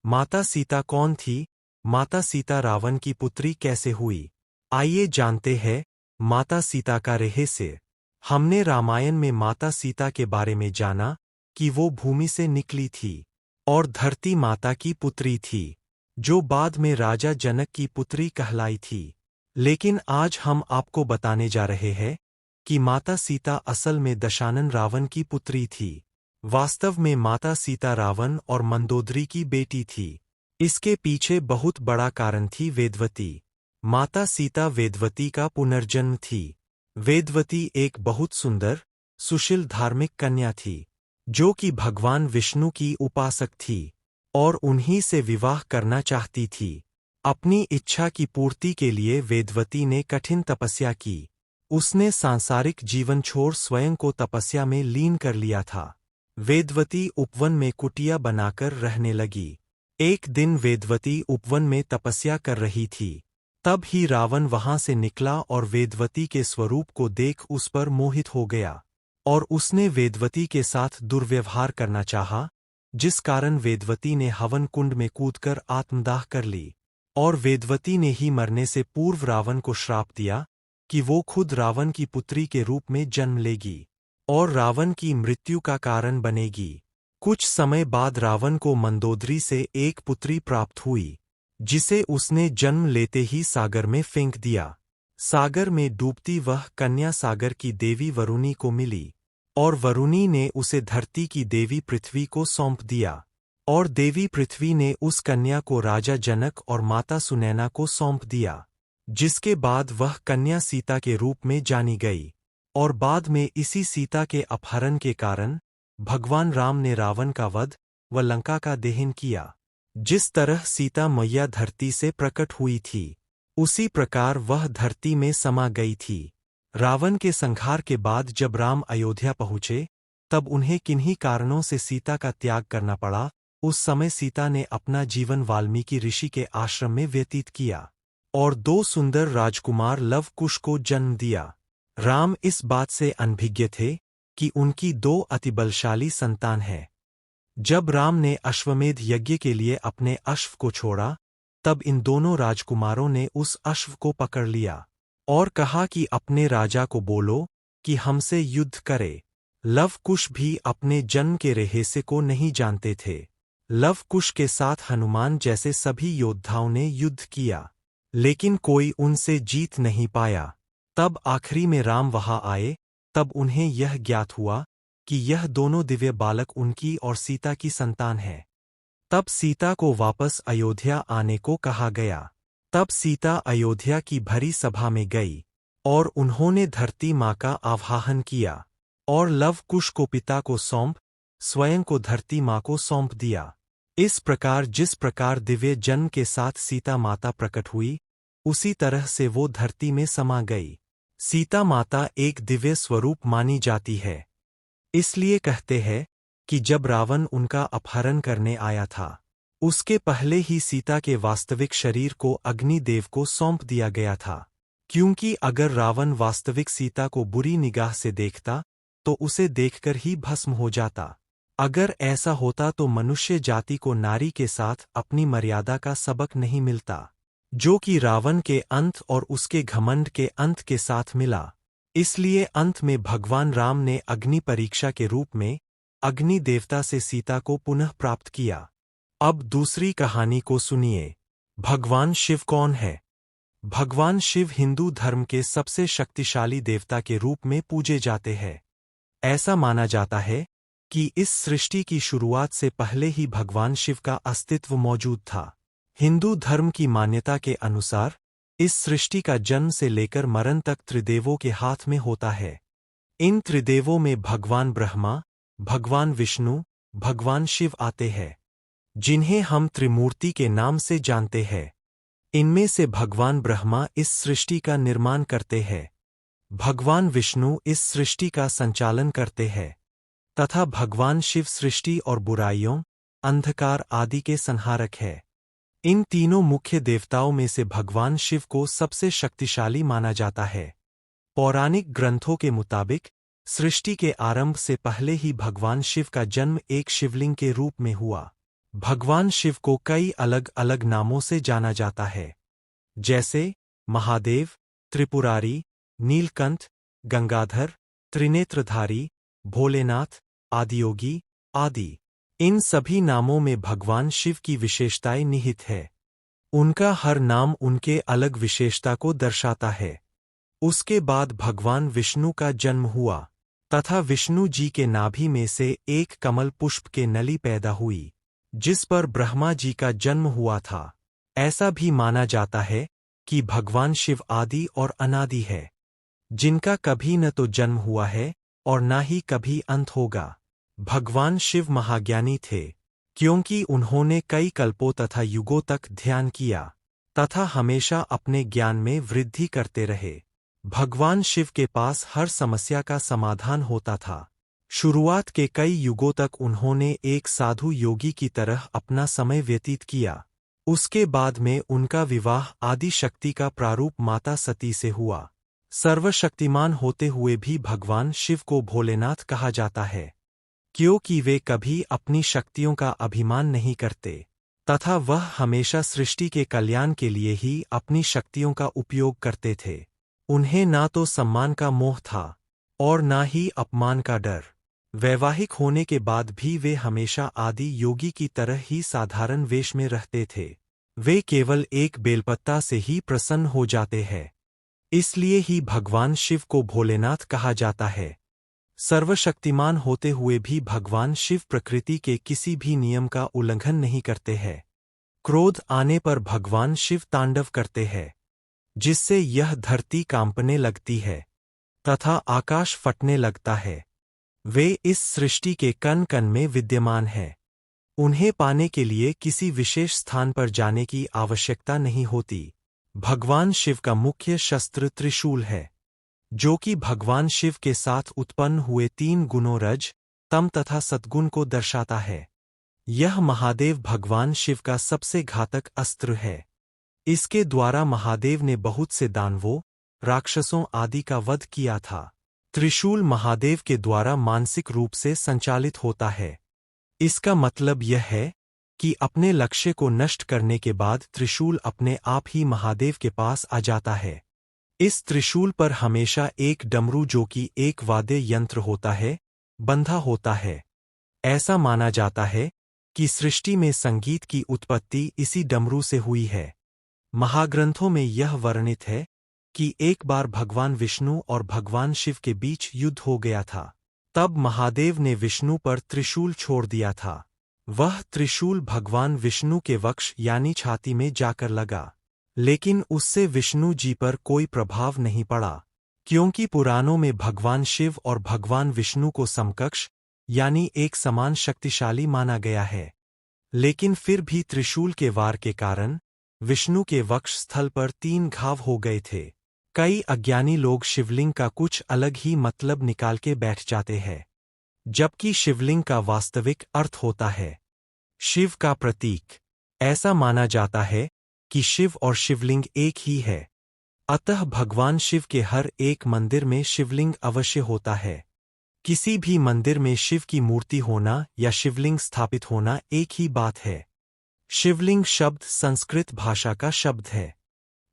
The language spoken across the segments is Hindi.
माता सीता कौन थी? माता सीता रावण की पुत्री कैसे हुई? आइए जानते हैं माता सीता का रहस्य। हमने रामायण में माता सीता के बारे में जाना कि वो भूमि से निकली थी और धरती माता की पुत्री थी, जो बाद में राजा जनक की पुत्री कहलाई थी। लेकिन आज हम आपको बताने जा रहे हैं कि माता सीता असल में दशानन रावण की पुत्री थी। वास्तव में माता सीता रावण और मंदोदरी की बेटी थी। इसके पीछे बहुत बड़ा कारण थी वेदवती। माता सीता वेदवती का पुनर्जन्म थी। वेदवती एक बहुत सुंदर, सुशील धार्मिक कन्या थी, जो कि भगवान विष्णु की उपासक थी और उन्हीं से विवाह करना चाहती थी। अपनी इच्छा की पूर्ति के लिए वेदवती ने कठिन तपस्या की। उसने सांसारिक जीवन छोड़ स्वयं को तपस्या में लीन कर लिया था। वेदवती उपवन में कुटिया बनाकर रहने लगी। एक दिन वेदवती उपवन में तपस्या कर रही थी। तब ही रावण वहां से निकला और वेदवती के स्वरूप को देख उस पर मोहित हो गया और उसने वेदवती के साथ दुर्व्यवहार करना चाहा, जिस कारण वेदवती ने हवन कुंड में कूदकर आत्मदाह कर ली। और वेदवती ने ही मरने से पूर्व रावण को श्राप दिया कि वो खुद रावण की पुत्री के रूप में जन्म लेगी और रावण की मृत्यु का कारण बनेगी। कुछ समय बाद रावण को मंदोदरी से एक पुत्री प्राप्त हुई, जिसे उसने जन्म लेते ही सागर में फेंक दिया। सागर में डूबती वह कन्या सागर की देवी वरुणी को मिली और वरुणी ने उसे धरती की देवी पृथ्वी को सौंप दिया और देवी पृथ्वी ने उस कन्या को राजा जनक और माता सुनैना को सौंप दिया, जिसके बाद वह कन्या सीता के रूप में जानी गई। और बाद में इसी सीता के अपहरण के कारण भगवान राम ने रावण का वध व लंका का दहन किया। जिस तरह सीता मैया धरती से प्रकट हुई थी, उसी प्रकार वह धरती में समा गई थी। रावण के संहार के बाद जब राम अयोध्या पहुँचे, तब उन्हें किन्हीं कारणों से सीता का त्याग करना पड़ा। उस समय सीता ने अपना जीवन वाल्मीकि ऋषि के आश्रम में व्यतीत किया और 2 सुंदर राजकुमार लव कुश को जन्म दिया। राम इस बात से अनभिज्ञ थे कि उनकी 2 अति बलशाली संतान हैं। जब राम ने अश्वमेध यज्ञ के लिए अपने अश्व को छोड़ा, तब इन दोनों राजकुमारों ने उस अश्व को पकड़ लिया और कहा कि अपने राजा को बोलो कि हमसे युद्ध करे। लव कुश भी अपने जन्म के रहस्य को नहीं जानते थे। लव कुश के साथ हनुमान जैसे सभी योद्धाओं ने युद्ध किया, लेकिन कोई उनसे जीत नहीं पाया। तब आखिरी में राम वहां आए, तब उन्हें यह ज्ञात हुआ कि यह दोनों दिव्य बालक उनकी और सीता की संतान हैं। तब सीता को वापस अयोध्या आने को कहा गया। तब सीता अयोध्या की भरी सभा में गई और उन्होंने धरती माँ का आवाहन किया और लव कुश को पिता को सौंप स्वयं को धरती माँ को सौंप दिया। इस प्रकार जिस प्रकार दिव्य जन्म के साथ सीता माता प्रकट हुई, उसी तरह से वो धरती में समा गई। सीता माता एक दिव्य स्वरूप मानी जाती है। इसलिए कहते हैं कि जब रावण उनका अपहरण करने आया था, उसके पहले ही सीता के वास्तविक शरीर को अग्निदेव को सौंप दिया गया था, क्योंकि अगर रावण वास्तविक सीता को बुरी निगाह से देखता तो उसे देखकर ही भस्म हो जाता। अगर ऐसा होता तो मनुष्य जाति को नारी के साथ अपनी मर्यादा का सबक नहीं मिलता, जो कि रावण के अंत और उसके घमंड के अंत के साथ मिला। इसलिए अंत में भगवान राम ने अग्नि परीक्षा के रूप में अग्नि देवता से सीता को पुनः प्राप्त किया। अब दूसरी कहानी को सुनिए। भगवान शिव कौन है? भगवान शिव हिंदू धर्म के सबसे शक्तिशाली देवता के रूप में पूजे जाते हैं। ऐसा माना जाता है कि इस सृष्टि की शुरुआत से पहले ही भगवान शिव का अस्तित्व मौजूद था। हिंदू धर्म की मान्यता के अनुसार इस सृष्टि का जन्म से लेकर मरण तक त्रिदेवों के हाथ में होता है। इन त्रिदेवों में भगवान ब्रह्मा, भगवान विष्णु, भगवान शिव आते हैं, जिन्हें हम त्रिमूर्ति के नाम से जानते हैं। इनमें से भगवान ब्रह्मा इस सृष्टि का निर्माण करते हैं, भगवान विष्णु इस सृष्टि का संचालन करते हैं तथा भगवान शिव सृष्टि और बुराइयों, अंधकार आदि के संहारक है। इन तीनों मुख्य देवताओं में से भगवान शिव को सबसे शक्तिशाली माना जाता है। पौराणिक ग्रंथों के मुताबिक सृष्टि के आरंभ से पहले ही भगवान शिव का जन्म एक शिवलिंग के रूप में हुआ भगवान शिव को कई अलग अलग नामों से जाना जाता है, जैसे महादेव, त्रिपुरारी, नीलकंठ, गंगाधर, त्रिनेत्रधारी, भोलेनाथ, आदियोगी आदि। इन सभी नामों में भगवान शिव की विशेषताएं निहित है। उनका हर नाम उनके अलग विशेषता को दर्शाता है। उसके बाद भगवान विष्णु का जन्म हुआ तथा विष्णु जी के नाभि में से एक कमल पुष्प के नली पैदा हुई, जिस पर ब्रह्मा जी का जन्म हुआ था। ऐसा भी माना जाता है कि भगवान शिव आदि और अनादि है, जिनका कभी न तो जन्म हुआ है और न ही कभी अंत होगा। भगवान शिव महाज्ञानी थे, क्योंकि उन्होंने कई कल्पों तथा युगों तक ध्यान किया तथा हमेशा अपने ज्ञान में वृद्धि करते रहे। भगवान शिव के पास हर समस्या का समाधान होता था। शुरुआत के कई युगों तक उन्होंने एक साधु योगी की तरह अपना समय व्यतीत किया। उसके बाद में उनका विवाह आदि शक्ति का प्रारूप माता सती से हुआ। सर्वशक्तिमान होते हुए भी भगवान शिव को भोलेनाथ कहा जाता है, क्योंकि वे कभी अपनी शक्तियों का अभिमान नहीं करते तथा वह हमेशा सृष्टि के कल्याण के लिए ही अपनी शक्तियों का उपयोग करते थे। उन्हें ना तो सम्मान का मोह था और ना ही अपमान का डर। वैवाहिक होने के बाद भी वे हमेशा आदि योगी की तरह ही साधारण वेश में रहते थे। वे केवल एक बेलपत्ता से ही प्रसन्न हो जाते हैं। इसलिए ही भगवान शिव को भोलेनाथ कहा जाता है। सर्वशक्तिमान होते हुए भी भगवान शिव प्रकृति के किसी भी नियम का उल्लंघन नहीं करते हैं। क्रोध आने पर भगवान शिव तांडव करते हैं, जिससे यह धरती कांपने लगती है तथा आकाश फटने लगता है। वे इस सृष्टि के कण कण में विद्यमान हैं। उन्हें पाने के लिए किसी विशेष स्थान पर जाने की आवश्यकता नहीं होती। भगवान शिव का मुख्य शस्त्र त्रिशूल है, जो कि भगवान शिव के साथ उत्पन्न हुए 3 गुणों रज, तम तथा सद्गुण को दर्शाता है। यह महादेव भगवान शिव का सबसे घातक अस्त्र है। इसके द्वारा महादेव ने बहुत से दानवों, राक्षसों आदि का वध किया था। त्रिशूल महादेव के द्वारा मानसिक रूप से संचालित होता है। इसका मतलब यह है कि अपने लक्ष्य को नष्ट करने के बाद त्रिशूल अपने आप ही महादेव के पास आ जाता है। इस त्रिशूल पर हमेशा एक डमरू, जो कि एक वाद्य यंत्र होता है, बंधा होता है। ऐसा माना जाता है कि सृष्टि में संगीत की उत्पत्ति इसी डमरू से हुई है। महाग्रंथों में यह वर्णित है कि एक बार भगवान विष्णु और भगवान शिव के बीच युद्ध हो गया था। तब महादेव ने विष्णु पर त्रिशूल छोड़ दिया था। वह त्रिशूल भगवान विष्णु के वक्ष यानी छाती में जाकर लगा, लेकिन उससे विष्णु जी पर कोई प्रभाव नहीं पड़ा, क्योंकि पुराणों में भगवान शिव और भगवान विष्णु को समकक्ष यानी एक समान शक्तिशाली माना गया है। लेकिन फिर भी त्रिशूल के वार के कारण विष्णु के वक्ष स्थल पर 3 घाव हो गए थे। कई अज्ञानी लोग शिवलिंग का कुछ अलग ही मतलब निकाल के बैठ जाते हैं, जबकि शिवलिंग का वास्तविक अर्थ होता है शिव का प्रतीक। ऐसा माना जाता है कि शिव और शिवलिंग एक ही है। अतः भगवान शिव के हर एक मंदिर में शिवलिंग अवश्य होता है। किसी भी मंदिर में शिव की मूर्ति होना या शिवलिंग स्थापित होना एक ही बात है। शिवलिंग शब्द संस्कृत भाषा का शब्द है,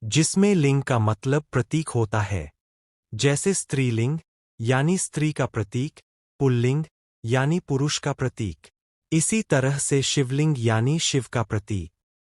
जिसमें लिंग का मतलब प्रतीक होता है, जैसे स्त्रीलिंग यानी स्त्री का प्रतीक, पुल्लिंग यानी पुरुष का प्रतीक। इसी तरह से शिवलिंग यानी शिव का प्रतीक।